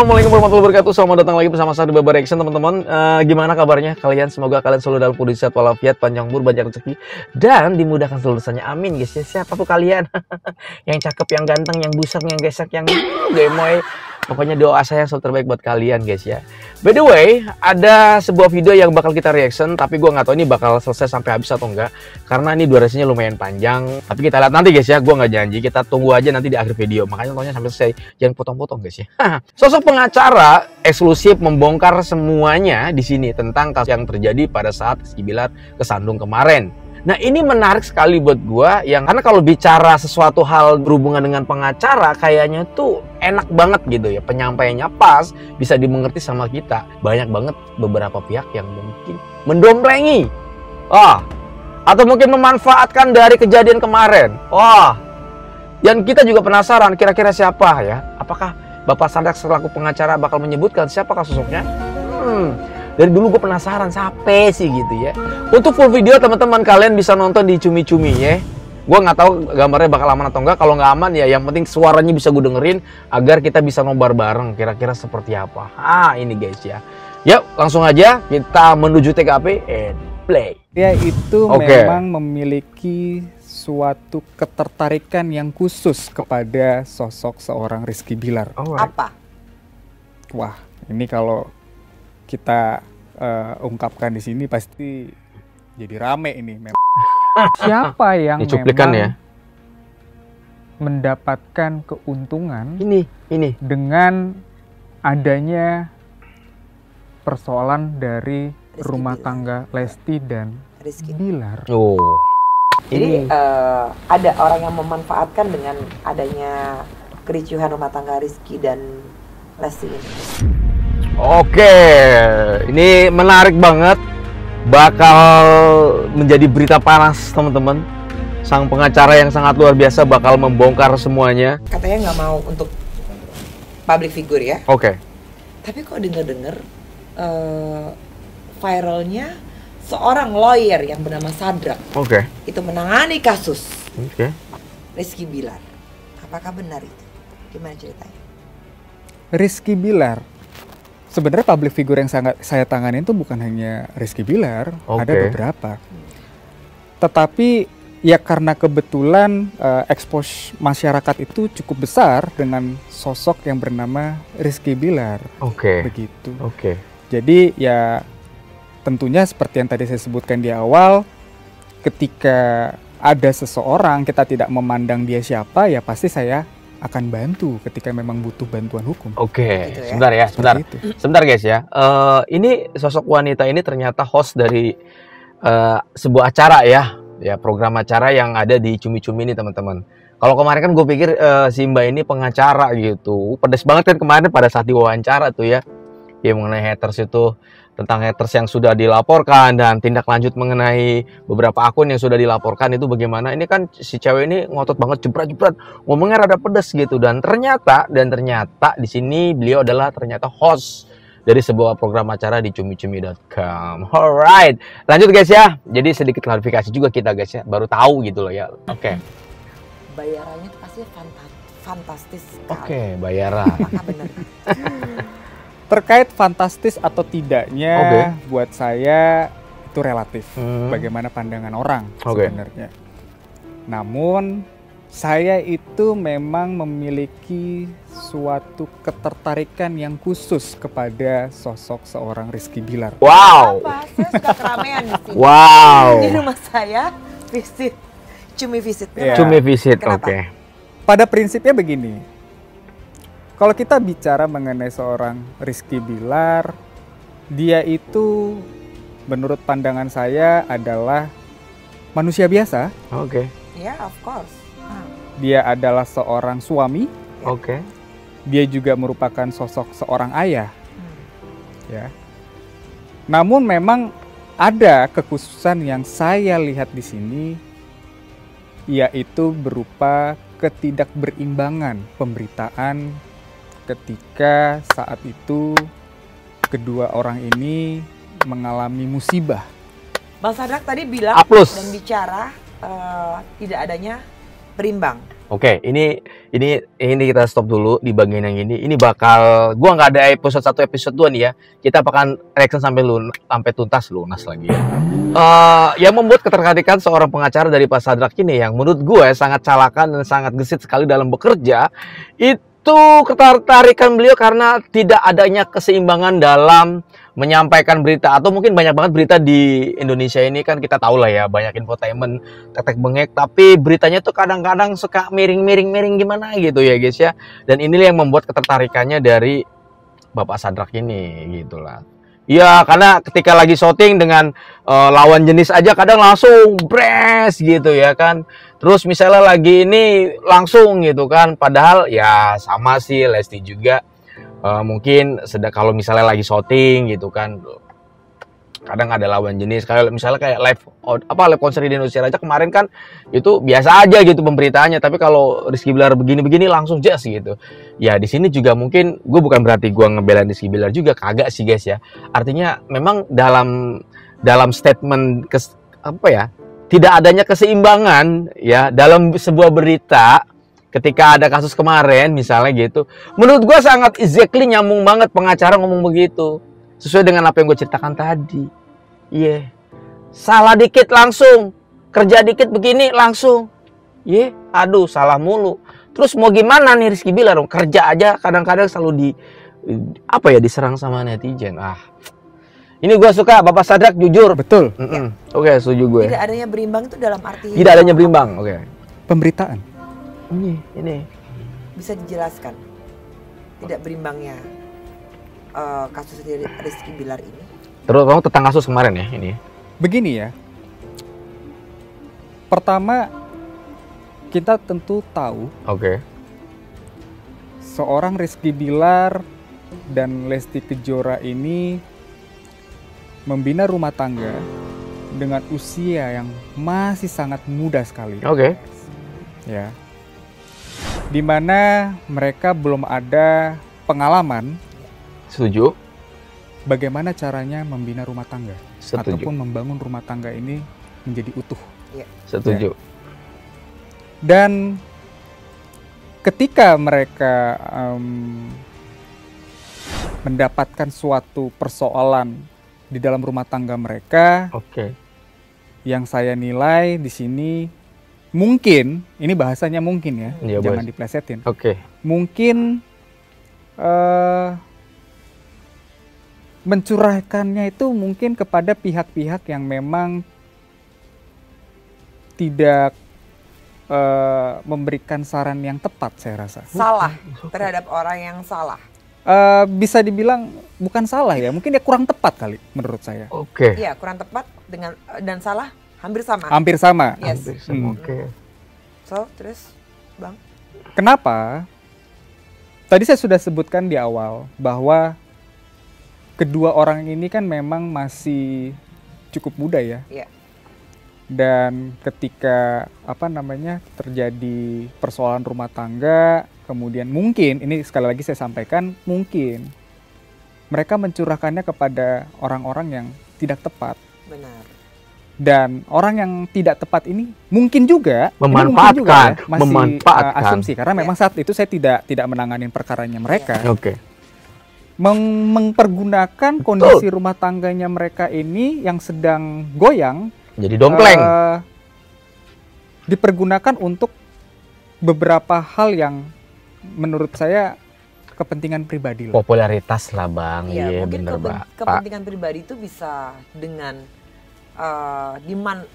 Assalamualaikum warahmatullahi wabarakatuh. Selamat datang lagi bersama saya di Baba Reaction, teman-teman. Gimana kabarnya kalian? Semoga kalian selalu dalam kondisi sehat walafiat, panjang umur, banyak rezeki, dan dimudahkan seluruh urusannya. Amin, guys. Ya, siapa tuh kalian? Yang cakep, yang ganteng, yang busak, yang gesek, yang gemoy. Pokoknya doa saya yang selalu terbaik buat kalian, guys ya. By the way, ada sebuah video yang bakal kita reaction, tapi gue nggak tahu ini bakal selesai sampai habis atau enggak, karena ini durasinya lumayan panjang. Tapi kita lihat nanti, guys ya. Gue nggak janji, kita tunggu aja nanti di akhir video. Makanya tontonnya sampai selesai, jangan potong-potong, guys ya. Sosok pengacara eksklusif membongkar semuanya di sini tentang kasus yang terjadi pada saat Rizky Bilar kesandung kemarin. Nah, ini menarik sekali buat gua karena kalau bicara sesuatu hal berhubungan dengan pengacara kayaknya tuh enak banget gitu ya, penyampaiannya pas, bisa dimengerti sama kita. Banyak banget beberapa pihak yang mungkin mendomplengi atau mungkin memanfaatkan dari kejadian kemarin. Dan kita juga penasaran kira-kira siapa ya? Apakah Bapak Sadak selaku pengacara bakal menyebutkan siapakah sosoknya? Dari dulu gue penasaran siapa sih gitu ya. Untuk full video teman-teman kalian bisa nonton di Cumi-Cumi ya. Gue nggak tahu gambarnya bakal aman atau enggak. Kalau nggak aman ya yang penting suaranya bisa gue dengerin agar kita bisa nobar bareng kira-kira seperti apa. Ini guys ya. Yuk langsung aja kita menuju TKP and play. Dia itu memang memiliki suatu ketertarikan yang khusus kepada sosok seorang Rizky Bilar. Apa? Wah, ini kalau kita ungkapkan di sini pasti jadi rame ini. Siapa yang memang mendapatkan keuntungan ini dengan adanya persoalan dari rumah tangga Lesti dan Rizky Bilar? Jadi ada orang yang memanfaatkan dengan adanya kericuhan rumah tangga Rizky dan Lesti ini. Ini menarik banget, bakal menjadi berita panas teman-teman. Sang pengacara yang sangat luar biasa bakal membongkar semuanya. Katanya nggak mau untuk public figure ya. Tapi kok denger-denger viralnya seorang lawyer yang bernama Sadrak itu menangani kasus Rizky Bilar. Apakah benar itu? Gimana ceritanya? Rizky Bilar sebenarnya public figure yang saya tangani itu bukan hanya Rizky Bilar, ada beberapa. Tetapi ya karena kebetulan expose masyarakat itu cukup besar dengan sosok yang bernama Rizky Bilar. Begitu. Jadi ya tentunya seperti yang tadi saya sebutkan di awal, ketika ada seseorang kita tidak memandang dia siapa, ya pasti saya akan bantu ketika memang butuh bantuan hukum. Gitu ya? Sebentar guys ya. Ini sosok wanita ini ternyata host dari sebuah acara ya, program acara yang ada di Cumi-Cumi ini teman-teman. Kalau kemarin kan gue pikir si Mbak ini pengacara gitu, pedas banget kan kemarin pada saat diwawancara tuh ya mengenai haters itu, tentang haters yang sudah dilaporkan dan tindak lanjut mengenai beberapa akun yang sudah dilaporkan itu bagaimana. Ini kan si cewek ini ngotot banget, jebret-jebret, ngomongnya rada pedes gitu, dan ternyata di sini beliau adalah ternyata host dari sebuah program acara di cumi-cumi.com. Alright, lanjut guys ya. Jadi sedikit klarifikasi juga kita guys ya, baru tahu gitu loh ya. Bayarannya itu pasti fantastis sekali. Bayaran. Apakah benar? Terkait fantastis atau tidaknya, buat saya itu relatif. Bagaimana pandangan orang sebenarnya. Namun saya itu memang memiliki suatu ketertarikan yang khusus kepada sosok seorang Rizky Bilar. Saya suka keramaian di sini. Di rumah saya visit, Cumi visit. Cumi visit, Pada prinsipnya begini. Kalau kita bicara mengenai seorang Rizky Bilar, dia itu menurut pandangan saya adalah manusia biasa. Of course. Dia adalah seorang suami. Dia juga merupakan sosok seorang ayah. Namun memang ada kekhususan yang saya lihat di sini, yaitu berupa ketidakberimbangan pemberitaan ketika saat itu kedua orang ini mengalami musibah. Bang Sadrak tadi bilang dan bicara tidak adanya berimbang. Oke, ini kita stop dulu di bagian yang ini. Ini bakal gua nggak ada episode 1 episode 2 nih ya. Kita akan reaction sampai tuntas lunas lagi ya. Yang membuat ketertarikan seorang pengacara dari Pak Sadrak ini yang menurut gue sangat calakan dan sangat gesit sekali dalam bekerja, itu ketertarikan beliau karena tidak adanya keseimbangan dalam menyampaikan berita, atau mungkin banyak banget berita di Indonesia ini kan kita tahu lah ya, banyak infotainment, tetek bengek, tapi beritanya tuh kadang-kadang suka miring gimana gitu ya guys ya. Dan inilah yang membuat ketertarikannya dari Bapak Sadrak ini gitulah. Ya karena ketika lagi syuting dengan lawan jenis aja kadang langsung bres gitu ya kan. Terus misalnya lagi ini langsung gitu kan, padahal ya sama sih Lesti juga. Mungkin kalau misalnya lagi syuting gitu kan, kadang ada lawan jenis. Kayak misalnya kayak live konser di Indonesia aja kemarin kan itu biasa aja gitu pemberitaannya. Tapi kalau Rizky Bilar begini langsung jas gitu. Ya di sini juga mungkin gue bukan berarti gue ngebelain Rizky Bilar juga, kagak sih guys ya. Artinya memang dalam statement tidak adanya keseimbangan ya dalam sebuah berita. Ketika ada kasus kemarin misalnya gitu, menurut gue sangat exactly nyambung banget pengacara ngomong begitu, sesuai dengan apa yang gue ceritakan tadi. Iya, salah dikit langsung, kerja dikit begini langsung. Iya, aduh salah mulu. Terus mau gimana nih Rizky Bilar? Kerja aja kadang-kadang selalu diserang sama netizen. Ini gue suka Bapak Sadrak jujur. Betul. Oke, setuju gue. Tidak adanya berimbang itu dalam arti. Tidak adanya berimbang. Oke. Pemberitaan. Ini bisa dijelaskan tidak berimbangnya kasus Rizky Bilar ini. Terus kamu tentang kasus kemarin ya ini. Begini ya. Pertama, kita tentu tahu. Oke. Seorang Rizky Bilar dan Lesti Kejora ini membina rumah tangga dengan usia yang masih sangat muda sekali. Oke. Ya. Di mana mereka belum ada pengalaman. Setuju. Bagaimana caranya membina rumah tangga. Setuju. Ataupun membangun rumah tangga ini menjadi utuh. Ya. Setuju. Ya. Dan ketika mereka mendapatkan suatu persoalan di dalam rumah tangga mereka, yang saya nilai di sini mungkin, ini bahasanya mungkin ya, jangan diplesetin. Mungkin mencurahkannya itu mungkin kepada pihak-pihak yang memang tidak memberikan saran yang tepat, saya rasa. Salah terhadap orang yang salah. Bisa dibilang bukan salah ya, mungkin dia kurang tepat kali menurut saya. Iya, kurang tepat dan salah hampir sama. Hampir sama. Yes. So, terus Bang? Kenapa? Tadi saya sudah sebutkan di awal bahwa kedua orang ini kan memang masih cukup muda ya. Iya. Dan ketika terjadi persoalan rumah tangga, kemudian mungkin, ini sekali lagi saya sampaikan, mungkin mereka mencurahkannya kepada orang-orang yang tidak tepat. Benar. Dan orang yang tidak tepat ini mungkin juga memanfaatkan, masih asumsi karena memang saat itu saya tidak menangani perkaranya mereka. Mempergunakan kondisi rumah tangganya mereka ini yang sedang goyang, jadi dompleng, dipergunakan untuk beberapa hal yang menurut saya kepentingan pribadi lah. Popularitas lah Bang. Iya, mungkin kepentingan pribadi itu bisa dengan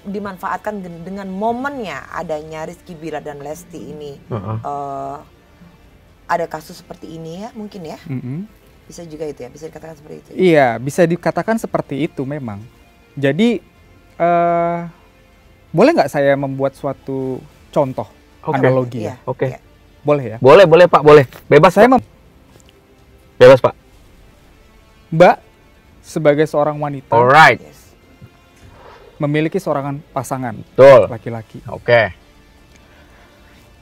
dimanfaatkan dengan momennya adanya Rizky Bilar dan Lesti ini. Ada kasus seperti ini ya, mungkin ya. Bisa juga itu ya, bisa dikatakan seperti itu. Iya, bisa dikatakan seperti itu memang. Jadi boleh nggak saya membuat suatu contoh analogi ya? Boleh ya? Boleh Pak, boleh. Bebas saya bebas Pak. Mbak sebagai seorang wanita. Alright. Memiliki seorang pasangan. Betul. Laki-laki.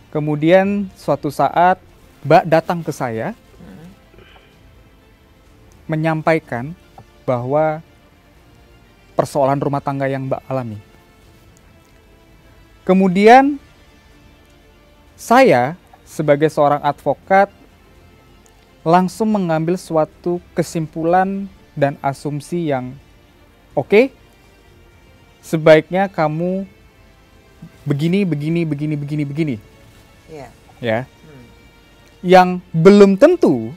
Kemudian suatu saat Mbak datang ke saya menyampaikan bahwa persoalan rumah tangga yang Mbak alami. Kemudian Saya sebagai seorang advokat langsung mengambil suatu kesimpulan dan asumsi yang oke, sebaiknya kamu begini. Iya. Ya. Yang belum tentu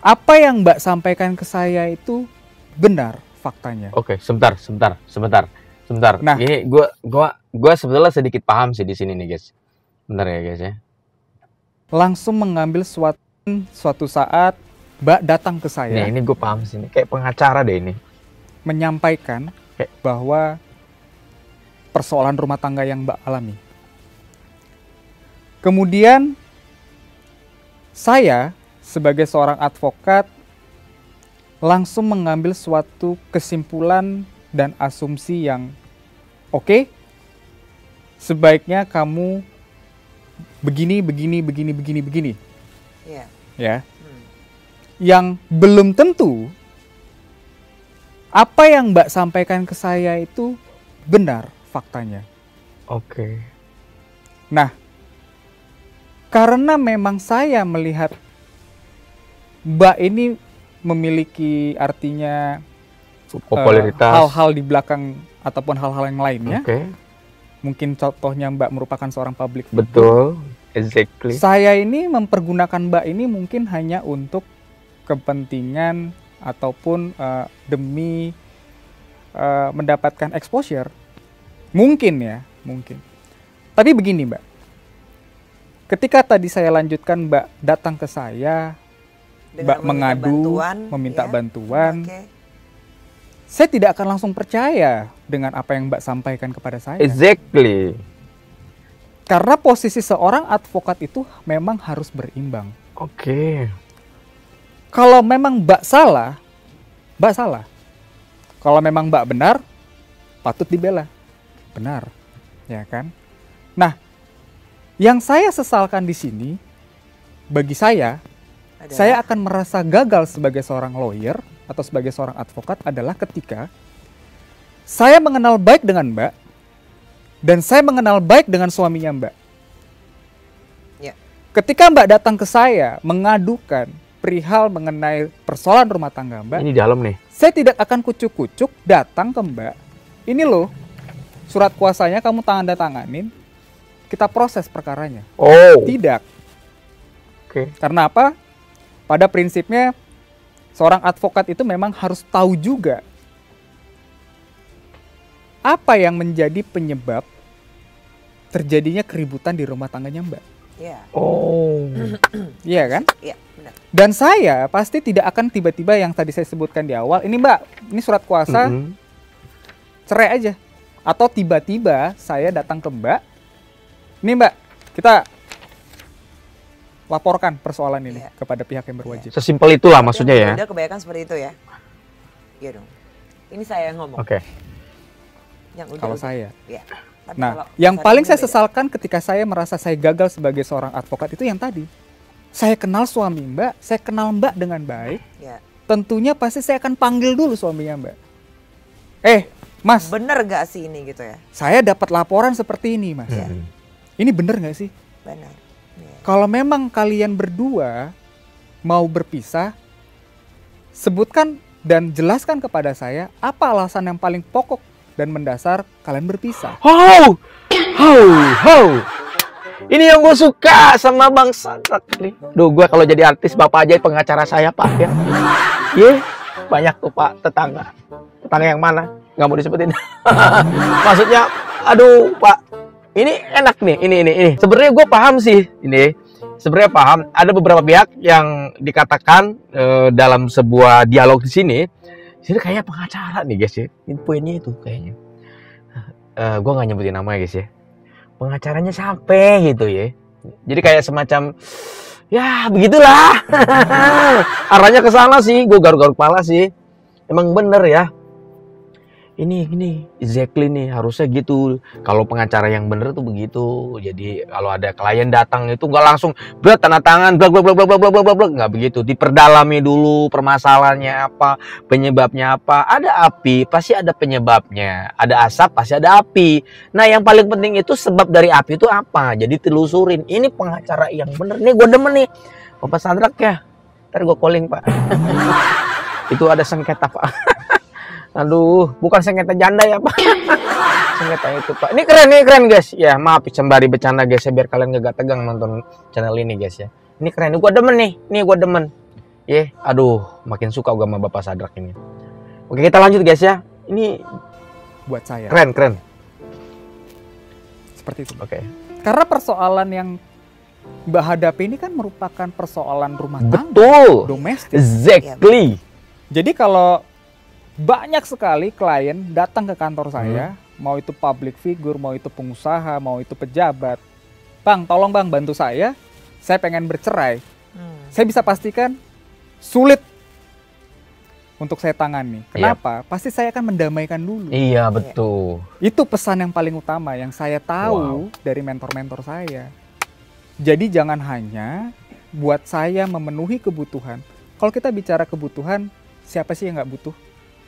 apa yang Mbak sampaikan ke saya itu benar faktanya. Oke, sebentar. Nah, ini gua sebetulnya sedikit paham sih di sini nih, guys. Bentar ya, guys ya. Langsung mengambil suatu saat Mbak datang ke saya. Nih, ini gue paham sih, kayak pengacara deh ini. Menyampaikan bahwa persoalan rumah tangga yang Mbak alami. Kemudian saya sebagai seorang advokat langsung mengambil suatu kesimpulan dan asumsi yang oke, sebaiknya kamu begini. Iya. Ya. Yang belum tentu apa yang Mbak sampaikan ke saya itu benar faktanya. Oke. Nah, karena memang saya melihat Mbak ini memiliki artinya popularitas, hal-hal di belakang ataupun hal-hal yang lainnya. Oke. Mungkin contohnya Mbak merupakan seorang public figure. Betul, exactly. Saya ini mempergunakan Mbak ini mungkin hanya untuk kepentingan ataupun demi mendapatkan exposure. Mungkin ya, mungkin. Tapi begini Mbak, ketika tadi saya lanjutkan Mbak datang ke saya, Mbak mengadu, meminta bantuan, saya tidak akan langsung percaya dengan apa yang Mbak sampaikan kepada saya. Exactly. Karena posisi seorang advokat itu memang harus berimbang. Oke. Kalau memang Mbak salah, Mbak salah. Kalau memang Mbak benar, patut dibela. Benar, ya kan? Nah, yang saya sesalkan di sini, bagi saya akan merasa gagal sebagai seorang lawyer atau sebagai seorang advokat adalah ketika saya mengenal baik dengan Mbak dan saya mengenal baik dengan suaminya Mbak. Ya. Ketika Mbak datang ke saya mengadukan perihal mengenai persoalan rumah tangga Mbak, ini dalam nih. Saya tidak akan kucuk-kucuk datang ke Mbak. Ini loh, surat kuasanya kamu tanda tanganin, kita proses perkaranya. Oh. Tidak. Oke. Karena apa? Pada prinsipnya seorang advokat itu memang harus tahu juga apa yang menjadi penyebab terjadinya keributan di rumah tangganya Mbak. Iya. Oh. Iya kan? Iya, benar. Dan saya pasti tidak akan tiba-tiba yang tadi saya sebutkan di awal, ini Mbak, ini surat kuasa, cerai aja. Atau tiba-tiba saya datang ke Mbak, ini Mbak, kita laporkan persoalan ini kepada pihak yang berwajib. Sesimpel itulah maksudnya ya. Udah kebanyakan seperti itu ya. Iya dong. Ini saya yang ngomong. Oke. Kalau saya. Ya. Tapi nah, yang paling saya sesalkan ketika saya merasa saya gagal sebagai seorang advokat itu yang tadi. Saya kenal suami Mbak, saya kenal Mbak dengan baik. Ya. Tentunya pasti saya akan panggil dulu suaminya Mbak. Mas. Bener gak sih ini gitu ya? Saya dapat laporan seperti ini Mas. Ini bener gak sih? Benar. Ya. Kalau memang kalian berdua mau berpisah, sebutkan dan jelaskan kepada saya apa alasan yang paling pokok dan mendasar kalian berpisah. Ini yang gue suka sama Bang Sadrak nih. Duh, gue kalau jadi artis bapak aja pengacara saya Pak ya. Banyak tuh Pak tetangga. Tetangga yang mana? Nggak mau disebutin. Maksudnya, aduh Pak, ini enak nih. Ini. Sebenarnya gue paham sih ini. Sebenarnya paham. Ada beberapa pihak yang dikatakan dalam sebuah dialog di sini. Jadi kayak pengacara nih guys ya. Ini poinnya itu kayaknya. Gue nggak nyebutin nama ya guys ya. Pengacaranya sampai gitu ya. Jadi kayak semacam ya begitulah. Arahnya ke sana sih. Gue garuk-garuk kepala sih. Emang bener ya. ini exactly nih harusnya gitu. Kalau pengacara yang bener tuh begitu. Jadi kalau ada klien datang itu nggak langsung tanda tangan bla bla bla bla bla bla bla bla, nggak begitu. Diperdalami dulu permasalahannya apa, penyebabnya apa. Ada api pasti ada penyebabnya, ada asap pasti ada api. Nah yang paling penting itu sebab dari api itu apa. Jadi telusurin. Ini pengacara yang bener nih, gue demen nih Bapak Sadrak ya. Ntar gue calling Pak. Itu ada sengketa Pak. Aduh, bukan sengketa janda ya Pak. Sengketa itu Pak. Ini keren guys. Ya maaf sembari bercanda guys ya, biar kalian gak tegang nonton channel ini guys ya. Ini keren, gue demen nih. Nih gue demen. Aduh, makin suka gue sama Bapak Sadrak ini. Oke kita lanjut guys ya. Ini buat saya keren. Seperti itu. Oke. Karena persoalan yang Mbak hadapi ini kan merupakan persoalan rumah tangga. Betul. Domestik. Exactly. Jadi kalau banyak sekali klien datang ke kantor saya, mau itu public figure, mau itu pengusaha, mau itu pejabat. Bang, tolong bang bantu saya pengen bercerai. Saya bisa pastikan sulit untuk saya tangani. Kenapa? Pasti saya akan mendamaikan dulu. Iya, betul. Itu pesan yang paling utama yang saya tahu dari mentor-mentor saya. Jadi jangan hanya buat saya memenuhi kebutuhan. Kalau kita bicara kebutuhan, siapa sih yang nggak butuh?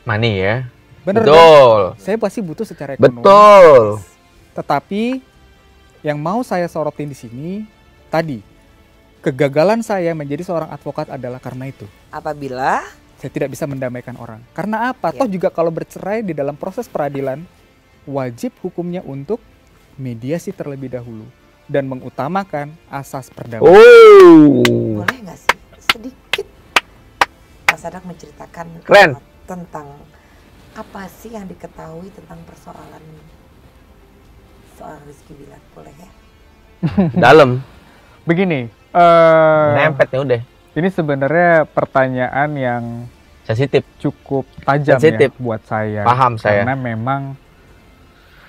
Money ya. Bener. Betul. Kan? Saya pasti butuh secara ekonomi. Betul. Tetapi yang mau saya sorotin di sini tadi, kegagalan saya menjadi seorang advokat adalah karena itu. Apabila saya tidak bisa mendamaikan orang. Karena apa? Toh juga kalau bercerai di dalam proses peradilan, wajib hukumnya untuk mediasi terlebih dahulu dan mengutamakan asas perdamaian. Boleh nggak sih sedikit Pak Sadrak menceritakan tentang apa sih yang diketahui tentang persoalan soal Rizky Billar, boleh ya? Dalam. Begini. Nempet ya udah. Ini sebenarnya pertanyaan yang sensitif, cukup tajam ya buat saya. Paham saya. Karena memang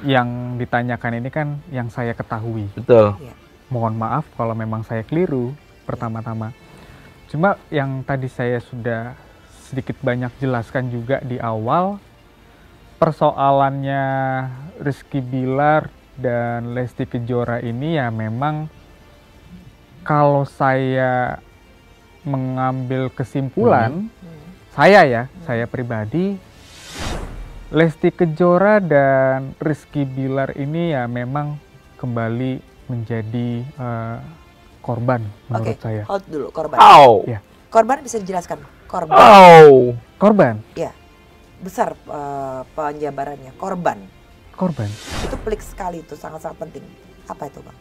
yang ditanyakan ini kan yang saya ketahui. Betul. Mohon maaf kalau memang saya keliru pertama-tama. Cuma yang tadi saya sudah sedikit banyak jelaskan juga di awal, persoalannya Rizky Billar dan Lesti Kejora ini ya memang kalau saya mengambil kesimpulan, saya pribadi, Lesti Kejora dan Rizky Billar ini ya memang kembali menjadi korban menurut saya. Hold dulu, korban. Ya. Korban bisa dijelaskan? Korban. Korban. Ya. Besar penjabarannya. Korban. Itu pelik sekali, itu sangat-sangat penting. Apa itu, Bang?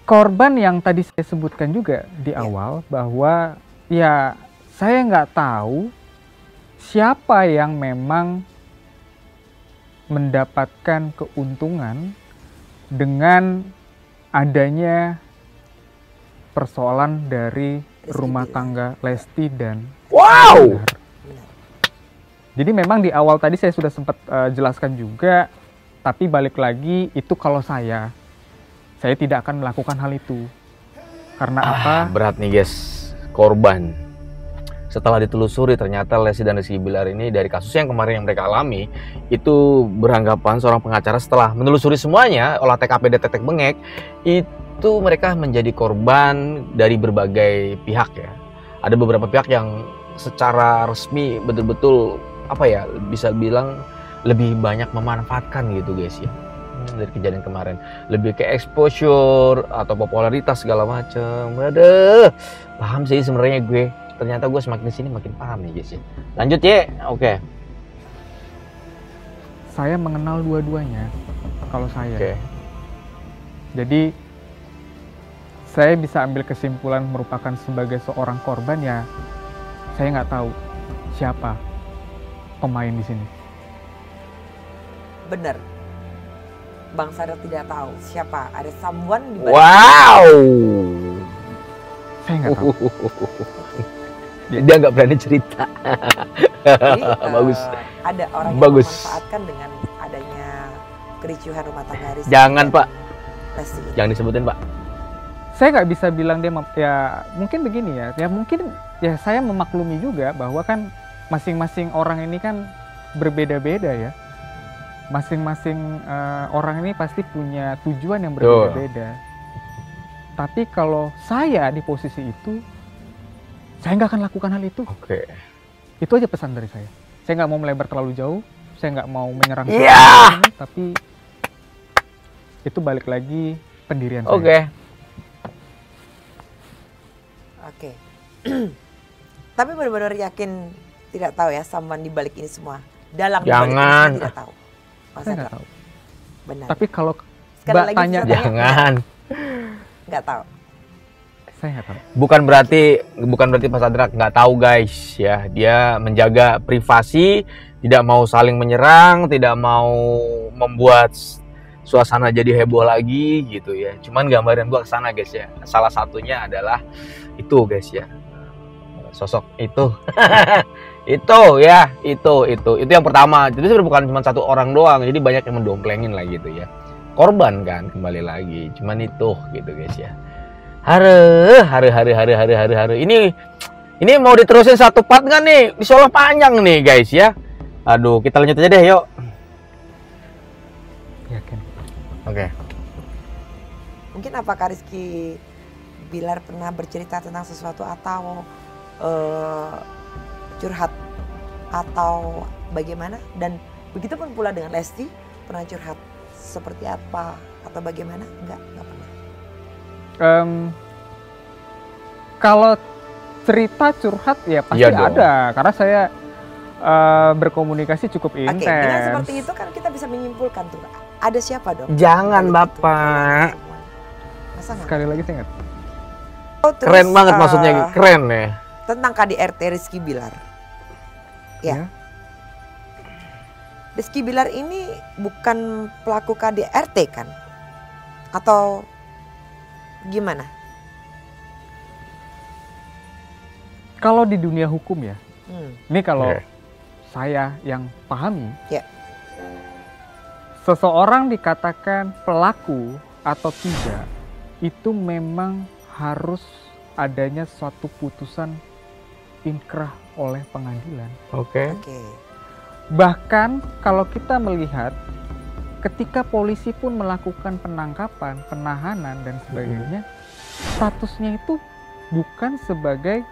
Korban yang tadi saya sebutkan juga di awal bahwa ya saya nggak tahu siapa yang memang mendapatkan keuntungan dengan adanya persoalan dari rumah tangga Lesti dan Billar. Jadi memang di awal tadi saya sudah sempat jelaskan juga, tapi balik lagi itu kalau saya tidak akan melakukan hal itu. Karena apa? Berat nih guys, korban. Setelah ditelusuri ternyata Lesti dan Rizky Billar ini dari kasus yang kemarin yang mereka alami itu beranggapan seorang pengacara setelah menelusuri semuanya, olah TKP dan tetek bengek, itu mereka menjadi korban dari berbagai pihak ya. Ada beberapa pihak yang secara resmi betul-betul bisa bilang lebih banyak memanfaatkan gitu guys ya. Dari kejadian kemarin lebih ke exposure atau popularitas segala macam. Aduh, paham sih sebenarnya gue. Ternyata gue semakin sini makin paham nih guys ya. Lanjut ya. Oke. Saya mengenal dua-duanya kalau saya. Oke. Jadi saya bisa ambil kesimpulan merupakan sebagai seorang korban ya. Saya nggak tahu siapa pemain di sini. Bener. Bang Sadrak tidak tahu siapa, ada someone di balik. Wow. Saya nggak tahu. Dia nggak berani cerita. Jadi, bagus. Ada orang yang bagus. memanfaatkan dengan adanya kericuhan rumah tangga Rizky. Jangan Pak. Lesti. Jangan disebutin Pak. Saya nggak bisa bilang dia ya mungkin begini ya. Ya mungkin ya saya memaklumi juga bahwa kan masing-masing orang ini kan berbeda-beda ya. Masing-masing orang ini pasti punya tujuan yang berbeda-beda. Tapi kalau saya di posisi itu, saya nggak akan lakukan hal itu. Oke. Itu aja pesan dari saya. Saya nggak mau melebar terlalu jauh. Saya nggak mau menyerang Iya. tapi itu balik lagi pendirian Oke. saya. Oke. Tapi benar-benar yakin tidak tahu ya samban di balik ini semua. Dalang di balik ini Jangan. semua tidak tahu. Mas Saya Adra, nggak tahu. benar. Tapi kalau Sekali Mbak lagi tanya, saya tanya, Jangan. nggak tahu. saya nggak tahu. Bukan berarti Mas Adra nggak tahu guys ya. Dia menjaga privasi, tidak mau saling menyerang, tidak mau membuat suasana jadi heboh lagi gitu ya. Cuman gambaran gua ke sana guys ya. Salah satunya adalah itu guys ya. Sosok itu. itu yang pertama. Jadi sebenarnya bukan cuma satu orang doang. Jadi banyak yang mendomplengin lah gitu ya. Korban kan kembali lagi. Cuman itu gitu guys ya. Hari. Ini mau diterusin satu part nggak nih? Di Solo panjang nih guys ya. Aduh, kita lanjut aja deh yuk. Yakin. Oke. Mungkin apakah Rizky Bilar pernah bercerita tentang sesuatu atau curhat atau bagaimana? Dan begitu pun pula dengan Lesti, pernah curhat seperti apa atau bagaimana? Enggak pernah. Kalau cerita curhat ya pasti Iya dong. ada, karena saya berkomunikasi cukup Oke, intens. dengan seperti itu kan kita bisa menyimpulkan tuh ada siapa dong? Jangan, Balik itu, Bapak. semua. Masa nggak? Sekali lagi saya nggak. Oh, terus, Keren banget maksudnya, keren ya. tentang KDRT Rizky Bilar. Ya. Ya. Rizky Bilar ini bukan pelaku KDRT kan? Atau gimana? Kalau di dunia hukum ya, ini kalau Oke. saya yang pahami, Ya. seseorang dikatakan pelaku atau tidak, itu memang harus adanya suatu putusan inkrah oleh pengadilan. Oke. Oke. Bahkan kalau kita melihat ketika polisi pun melakukan penangkapan, penahanan dan sebagainya, statusnya itu bukan sebagai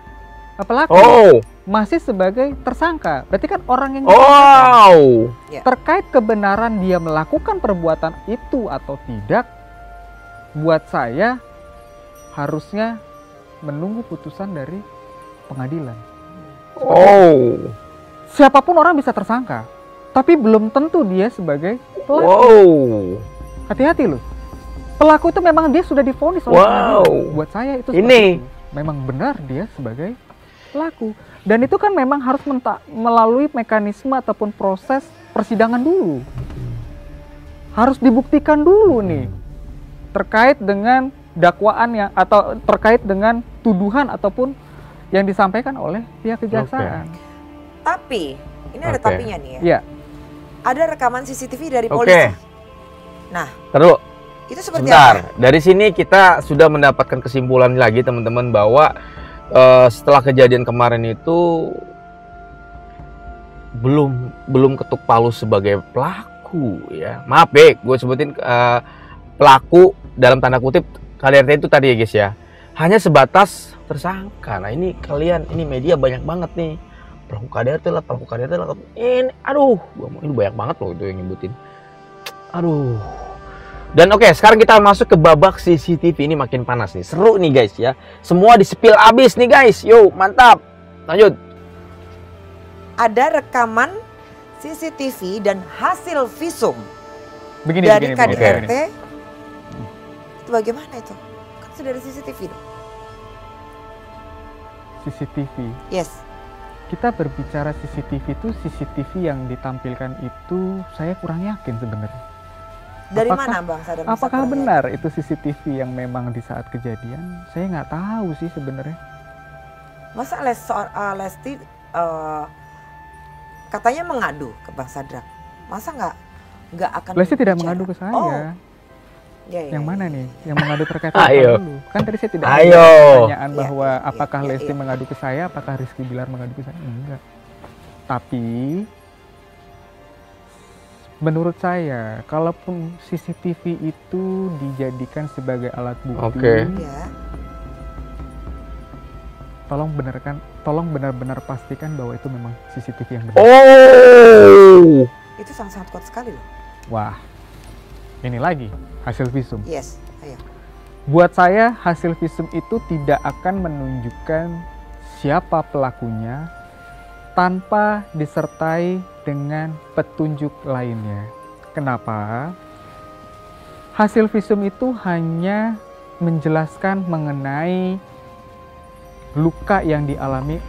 pelaku, Oh. masih sebagai tersangka. Berarti kan orang yang Oh. terkait kebenaran dia melakukan perbuatan itu atau tidak, buat saya harusnya menunggu putusan dari pengadilan. Oh. Siapapun orang bisa tersangka, tapi belum tentu dia sebagai pelaku. Wow. Hati-hati loh. Pelaku itu memang dia sudah divonis oleh pengadilan. Buat saya itu seperti Ini. itu. Memang benar dia sebagai pelaku. Dan itu kan memang harus melalui mekanisme ataupun proses persidangan dulu. Harus dibuktikan dulu nih terkait dengan dakwaan yang atau terkait dengan tuduhan ataupun yang disampaikan oleh pihak kejaksaan. Tapi ini ada Oke. tapinya nih ya. Iya. Ada rekaman CCTV dari Oke. polisi. Nah, Terus itu seperti sebentar. apa? Dari sini kita sudah mendapatkan kesimpulan lagi teman-teman bahwa setelah kejadian kemarin itu belum ketuk palu sebagai pelaku ya. Maaf gue sebutin pelaku dalam tanda kutip KDRT itu tadi ya guys ya. Hanya sebatas tersangka. Nah ini kalian, ini media banyak banget nih. Pelaku KDRT lah. Ini, aduh, ini banyak banget loh itu yang nyebutin. Aduh. Dan oke, sekarang kita masuk ke babak CCTV. Ini makin panas nih, seru nih guys ya. Semua di-spill abis nih guys. Yo, mantap. Lanjut. Ada rekaman CCTV dan hasil visum Begini, dari begini. KDRT. Itu bagaimana itu? Kan sudah ada CCTV dong. CCTV. Yes. Kita berbicara CCTV itu, CCTV yang ditampilkan itu saya kurang yakin sebenarnya. Dari Apakah- mana Bang Sadar? bisa Apakah kurang benar itu CCTV yang memang di saat kejadian? Saya nggak tahu sih sebenarnya. yakin? Masa Lesti katanya mengadu ke Bang Sadrak? Masa nggak akan? Lesti tidak bicara? mengadu ke saya. Oh, ya, Yang mana nih? Yang mengadu terkait Ayo. apa dulu? Kan tadi saya tidak Ayo. ada pertanyaan Iya, bahwa iya, apakah iya, Lesti iya. mengadu ke saya, apakah Rizky Bilar mengadu ke saya? Enggak. Tapi Menurut saya, kalaupun CCTV itu dijadikan sebagai alat bukti, Oke. Ya. tolong benar-benar pastikan bahwa itu memang CCTV yang benar. Oh. Itu sangat kuat sekali loh. Wah, ini lagi hasil visum. Yes, ayo. Buat saya, hasil visum itu tidak akan menunjukkan siapa pelakunya tanpa disertai dengan petunjuk lainnya. Kenapa? Hasil visum itu hanya menjelaskan mengenai luka yang dialami.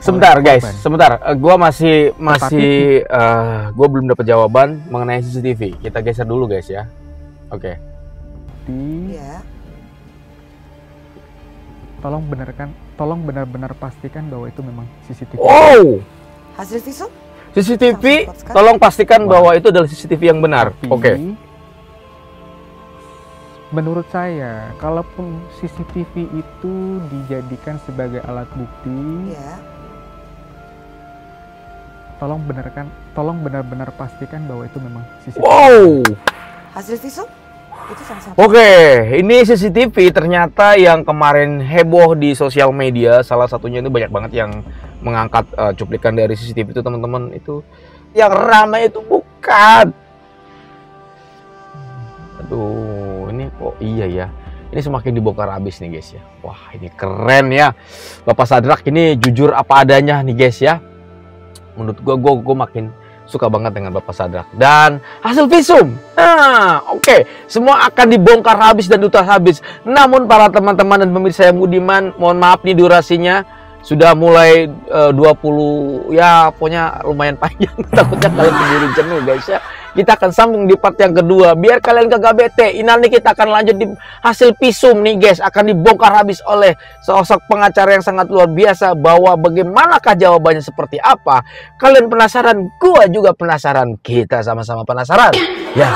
Sebentar guys, korban. sebentar. Gua gua belum dapat jawaban mengenai CCTV. Kita geser dulu guys ya. Oke. Ya. Tolong benar-benar pastikan bahwa itu memang CCTV. Oh. Hasil visum? CCTV, Sangat kuat sekali. tolong pastikan Wah. bahwa itu adalah CCTV yang benar. Tapi, Oke. menurut saya, kalaupun CCTV itu dijadikan sebagai alat bukti, Ya. tolong benar-benar pastikan bahwa itu memang CCTV. Wow. Hasil visum? Itu sangat Oke, ini CCTV ternyata yang kemarin heboh di sosial media. Salah satunya itu banyak banget yang mengangkat cuplikan dari CCTV itu teman-teman. Itu yang ramai itu bukan. Aduh, ini kok iya ya. Ini semakin dibongkar habis nih guys ya. Wah, ini keren ya. Bapak Sadrak ini jujur apa adanya nih guys ya. Menurut gua makin suka banget dengan Bapak Sadrak. Dan hasil visum, oke, semua akan dibongkar habis dan tuntas habis. Namun para teman-teman dan pemirsa yang budiman, mohon maaf nih durasinya sudah mulai 20, ya pokoknya lumayan panjang. Takutnya kalian keburu jenuh guys ya. Kita akan sambung di part yang kedua. Biar kalian kagak bete. Ini kita akan lanjut di hasil visum nih guys. Akan dibongkar habis oleh sosok pengacara yang sangat luar biasa. Bahwa bagaimanakah jawabannya seperti apa. Kalian penasaran? Gua juga penasaran. Kita sama-sama penasaran. Ya,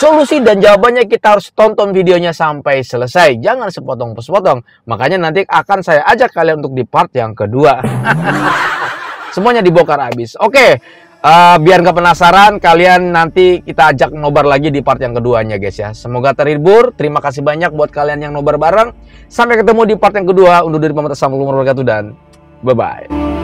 solusi dan jawabannya kita harus tonton videonya sampai selesai. Jangan sepotong-sepotong. Makanya nanti akan saya ajak kalian untuk di part yang kedua. Semuanya dibongkar habis. Oke. Biar nggak penasaran, kalian nanti kita ajak nobar lagi di part yang keduanya guys ya. Semoga terhibur. Terima kasih banyak buat kalian yang nobar bareng. Sampai ketemu di part yang kedua. Undur diri pamit. Assalamualaikum warahmatullahi wabarakatuh dan bye-bye.